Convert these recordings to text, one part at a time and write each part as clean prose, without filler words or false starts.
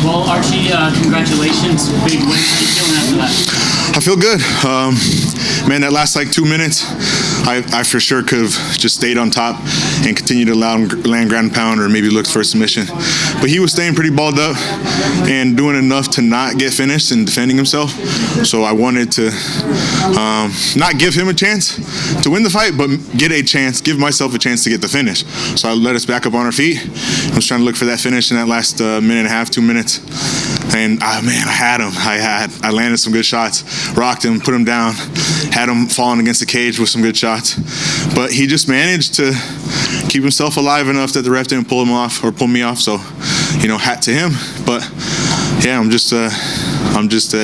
Well, Archie, congratulations. Big win. How are you feeling after that? I feel good. Man, that last like 2 minutes, I for sure could have just stayed on top and continued to land ground and pound or maybe looked for a submission. But he was staying pretty balled up and doing enough to not get finished and defending himself. So I wanted to not give him a chance to win the fight, but give myself a chance to get the finish. So I let us back up on our feet. I was trying to look for that finish in that last minute and a half, 2 minutes. And man, I had him. I landed some good shots, rocked him, put him down, had him falling against the cage with some good shots. But he just managed to keep himself alive enough that the ref didn't pull me off. So, hat to him. But yeah, I'm just at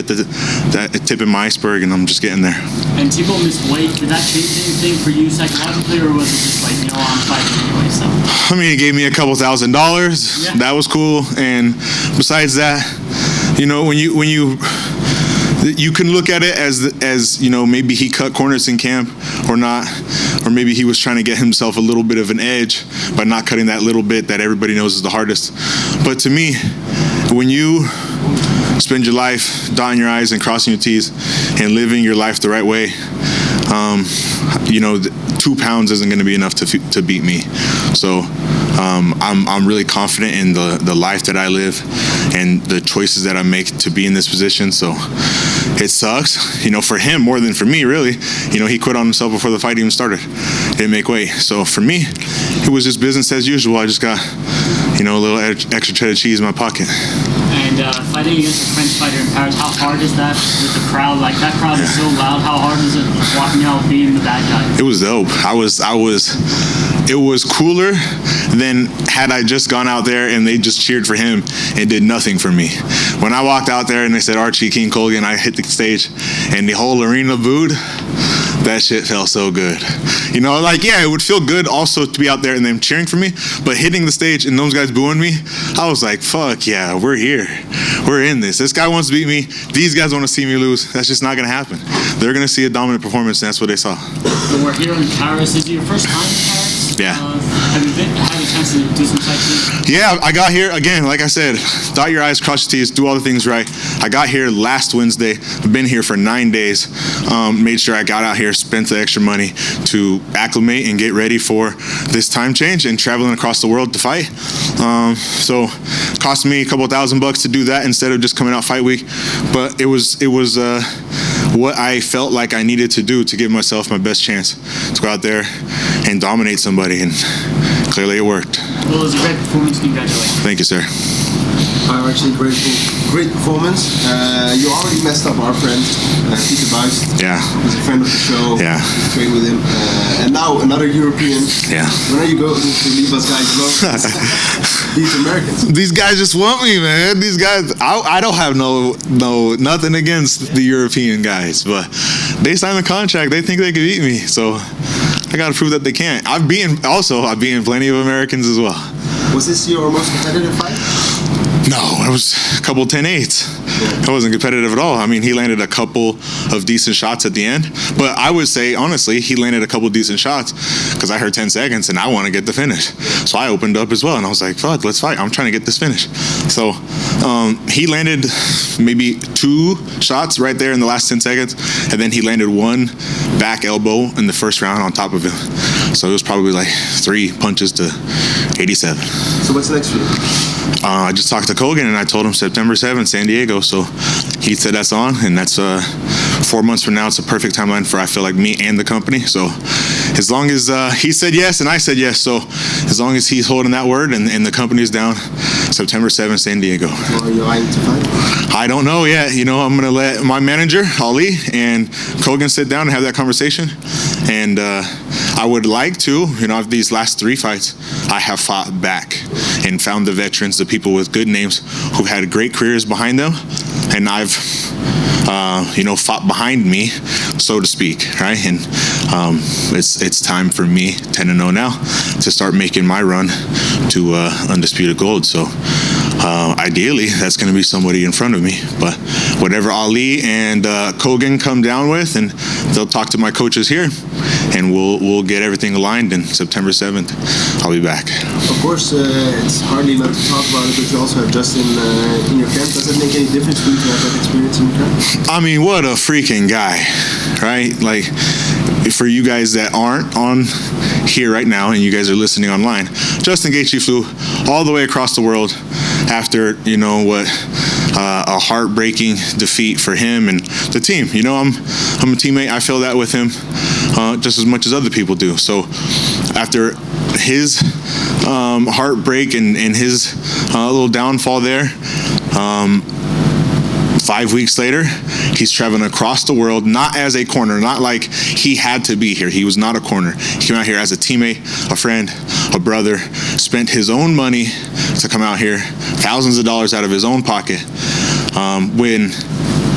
the tip of my iceberg, and I'm just getting there. And Tebow missed weight. Did that change anything for you psychologically, or was it just like, I'm fighting anyway? So. I mean, he gave me a couple $1,000. Yeah. That was cool. And besides that, when you can look at it as maybe he cut corners in camp or not, or maybe he was trying to get himself a little bit of an edge by not cutting that little bit that everybody knows is the hardest. But to me, when you spend your life dotting your I's and crossing your T's and living your life the right way, 2 pounds isn't going to be enough to beat me. So I'm really confident in the life that I live and the choices that I make to be in this position. So it sucks, for him more than for me, really. He quit on himself before the fight even started. Didn't make weight. So for me, it was just business as usual. I just got, a little extra cheddar cheese in my pocket. And fighting against a French fighter in Paris, how hard is that with the crowd? Like, that crowd is so loud. How hard is it walking out being the bad guy? It was dope. It was cooler than had I just gone out there and they just cheered for him and did nothing for me. When I walked out there and they said Archie King Colgan, I hit the stage and the whole arena booed. That shit felt so good. It would feel good also to be out there and them cheering for me, but hitting the stage and those guys booing me, I was like, fuck yeah, we're here. We're in this. This guy wants to beat me. These guys want to see me lose. That's just not going to happen. They're going to see a dominant performance, and that's what they saw. So we're here in Paris. Is it your first time in Paris? Yeah. Have you had a chance to do some sightseeing? Yeah, I got here, again, like I said, dot your I's, cross your T's, do all the things right. I got here last Wednesday. I've been here for 9 days. Made sure I got out here, spent the extra money to acclimate and get ready for this time change and traveling across the world to fight. So it cost me a couple $1,000 to do that instead of just coming out fight week. But it was what I felt like I needed to do to give myself my best chance to go out there and dominate somebody, and clearly it worked. Well, it was a great performance. Congratulations. Thank you, sir. I'm actually grateful. Great performance. You already messed up our friend, Peter Buys. Yeah. He's a friend of the show. Yeah. We trained with him. And now another European. Yeah. When are you going to leave us guys alone? These Americans. These guys just want me, man. These guys, I don't have nothing against the European guys, but they signed the contract. They think they could beat me, so I got to prove that they can't. I've beaten plenty of Americans as well. Was this your most competitive fight? No, it was a couple 10-8s. It wasn't competitive at all. I mean, he landed a couple of decent shots at the end. But I would say, honestly, he landed a couple decent shots because I heard 10 seconds and I want to get the finish. So I opened up as well and I was like, fuck, let's fight. I'm trying to get this finish. So he landed maybe 2 shots right there in the last 10 seconds. And then he landed 1 back elbow in the first round on top of him. So it was probably like 3 punches to 87. So what's next for you? I just talked to Colgan and I told him September 7th, San Diego. So he said that's on, and that's 4 months from now. It's a perfect timeline for, I feel like, me and the company. So as long as he said yes and I said yes, so as long as he's holding that word and the company's down, September 7th, San Diego. Well, are you eyeing to fight? I don't know yet. I'm going to let my manager, Ali, and Colgan sit down and have that conversation. And I would like to, these last 3 fights, I have fought back and found the veterans, the people with good names who've had great careers behind them. And I've, fought behind me, so to speak, right? And it's time for me, 10-0 now, to start making my run to undisputed gold. So ideally, that's going to be somebody in front of me. But whatever Ali and Colgan come down with, and they'll talk to my coaches here, and we'll get everything aligned. And September 7th, I'll be back. Of course, it's hardly meant to talk about it, but you also have Justin in your camp. Does it make any difference for you to have that experience in your camp? I mean, what a freaking guy, right? Like, for you guys that aren't on here right now and you guys are listening online, Justin Gaethje flew all the way across the world after, you know, what a heartbreaking defeat for him and the team. You know, I'm a teammate. I feel that with him just as much as other people do. So after his heartbreak and his little downfall there, 5 weeks later, he's traveling across the world, not as a corner, not like he had to be here. He was not a corner. He came out here as a teammate, a friend, a brother, spent his own money to come out here, thousands of dollars out of his own pocket.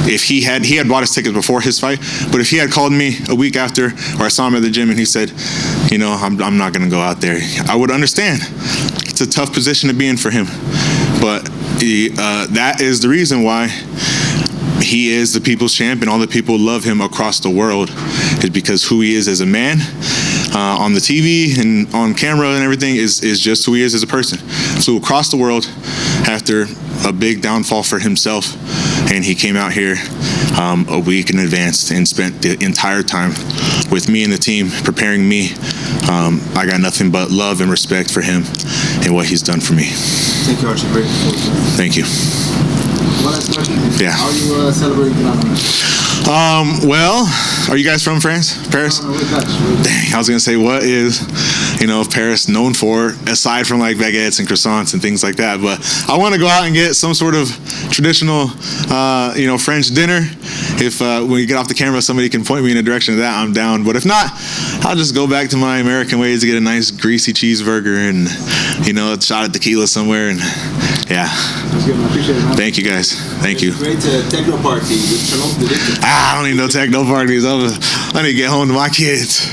If he had bought his tickets before his fight, but if he had called me a week after, or I saw him at the gym and he said, you know, I'm not going to go out there, I would understand. It's a tough position to be in for him. But that is the reason why he is the people's champion. All the people love him across the world is because who he is as a man, on the TV and on camera and everything is just who he is as a person. Flew across the world after a big downfall for himself, and he came out here a week in advance and spent the entire time with me and the team preparing me. I got nothing but love and respect for him and what he's done for me. Thank you, Archie. Great. Thank you. One last question. Yeah. How are you celebrating Bellator? Well, are you guys from France? Paris? We're Dutch. Dang, I was going to say, what is, you know, Paris known for, aside from like baguettes and croissants and things like that? But I want to go out and get some sort of traditional, you know, French dinner. If when we get off the camera, somebody can point me in a direction of that, I'm down. But if not, I'll just go back to my American ways to get a nice greasy cheeseburger and, you know, a shot of tequila somewhere. And yeah. That's good, man. I appreciate it, man. Thank you, guys. Thank you. Great techno party with Charlotte. I don't need no techno parties. I need to get home to my kids.